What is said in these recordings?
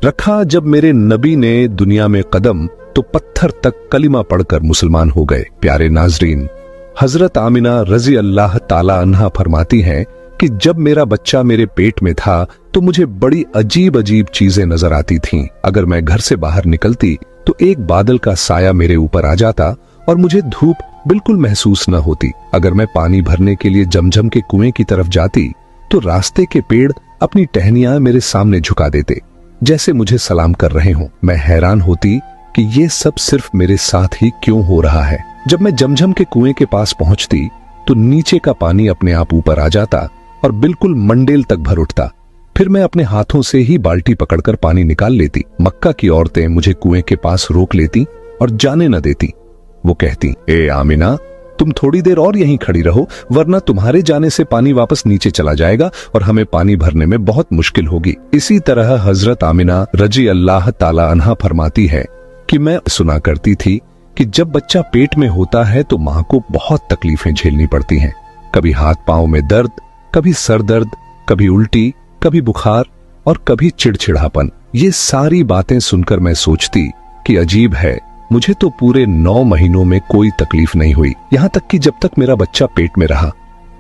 रखा। जब मेरे नबी ने दुनिया में कदम तो पत्थर तक कलिमा पढ़कर मुसलमान हो गए। प्यारे नाजरीन, हजरत आमिना रजी अल्लाह ताला अन्हा फरमाती हैं कि जब मेरा बच्चा मेरे पेट में था तो मुझे बड़ी अजीब अजीब चीजें नजर आती थीं। अगर मैं घर से बाहर निकलती तो एक बादल का साया मेरे ऊपर आ जाता और मुझे धूप बिल्कुल महसूस न होती। अगर मैं पानी भरने के लिए जमजम के कुएं की तरफ जाती तो रास्ते के पेड़ अपनी टहनियां मेरे सामने झुका देते, जैसे मुझे सलाम कर रहे हों। मैं हैरान होती कि ये सब सिर्फ मेरे साथ ही क्यों हो रहा है। जब मैं जमजम के कुएं के पास पहुंचती तो नीचे का पानी अपने आप ऊपर आ जाता और बिल्कुल मंडेल तक भर उठता। फिर मैं अपने हाथों से ही बाल्टी पकड़कर पानी निकाल लेती। मक्का की औरतें मुझे कुएं के पास रोक लेती और जाने न देती। वो कहती, ए आमिना, तुम थोड़ी देर और यहीं खड़ी रहो, वरना तुम्हारे जाने से पानी वापस नीचे चला जाएगा और हमें पानी भरने में बहुत मुश्किल होगी। इसी तरह हजरत आमिना रजी अल्लाह ताला अन्हा फरमाती है कि मैं सुना करती थी कि जब बच्चा पेट में होता है तो मां को बहुत तकलीफें झेलनी पड़ती हैं। कभी हाथ पांव में दर्द, कभी सर दर्द, कभी उल्टी, कभी बुखार और कभी चिड़चिड़ापन। ये सारी बातें सुनकर मैं सोचती कि अजीब है, मुझे तो पूरे 9 महीनों में कोई तकलीफ नहीं हुई। यहाँ तक कि जब तक मेरा बच्चा पेट में रहा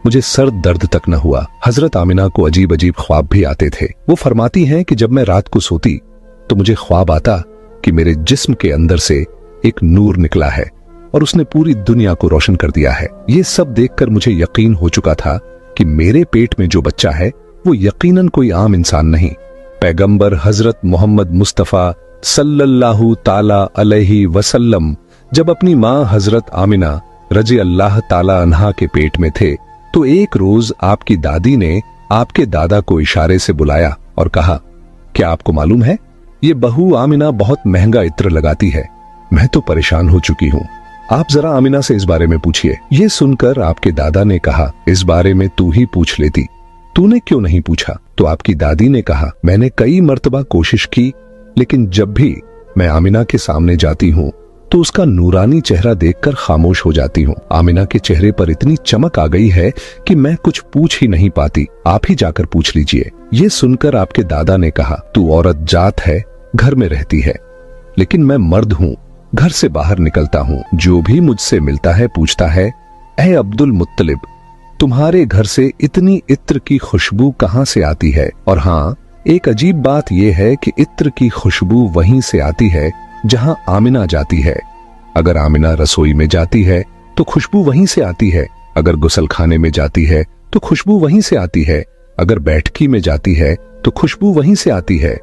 मुझे सर दर्द तक न हुआ। हजरत आमिना को अजीब अजीब ख्वाब भी आते थे। वो फरमाती हैं कि जब मैं रात को सोती तो मुझे ख्वाब आता कि मेरे जिस्म के अंदर से एक नूर निकला है और उसने पूरी दुनिया को रोशन कर दिया है। ये सब देखकर मुझे यकीन हो चुका था कि मेरे पेट में जो बच्चा है वो यकीनन कोई आम इंसान नहीं, पैगंबर हजरत मोहम्मद मुस्तफा सल्लल्लाहु ताला अलैहि वसल्लम जब अपनी मां हजरत आमिना रजी अल्लाह ताला अन्हा के पेट में थे तो एक रोज आपकी दादी ने आपके दादा को इशारे से बुलाया और कहा, क्या आपको मालूम है ये बहू आमिना बहुत महंगा इत्र लगाती है। मैं तो परेशान हो चुकी हूँ, आप जरा आमिना से इस बारे में पूछिए। ये सुनकर आपके दादा ने कहा, इस बारे में तू ही पूछ लेती, तूने क्यों नहीं पूछा? तो आपकी दादी ने कहा, मैंने कई मर्तबा कोशिश की, लेकिन जब भी मैं आमिना के सामने जाती हूँ तो उसका नूरानी चेहरा देखकर खामोश हो जाती हूँ। आमिना के चेहरे पर इतनी चमक आ गई है कि मैं कुछ पूछ ही नहीं पाती, आप ही जाकर पूछ लीजिए। ये सुनकर आपके दादा ने कहा, तू औरत जात है, घर में रहती है, लेकिन मैं मर्द हूँ, घर से बाहर निकलता हूँ। जो भी मुझसे मिलता है पूछता है, ऐ अब्दुल मुत्तलिब, तुम्हारे घर से इतनी इत्र की खुशबू कहाँ से आती है? और हाँ, एक अजीब बात यह है कि इत्र की खुशबू वहीं से आती है जहां आमिना जाती है। अगर आमिना रसोई में जाती है तो खुशबू वहीं से आती है, अगर गुसलखाने में जाती है तो खुशबू वहीं से आती है, अगर बैठकी में जाती है तो खुशबू वहीं से आती है।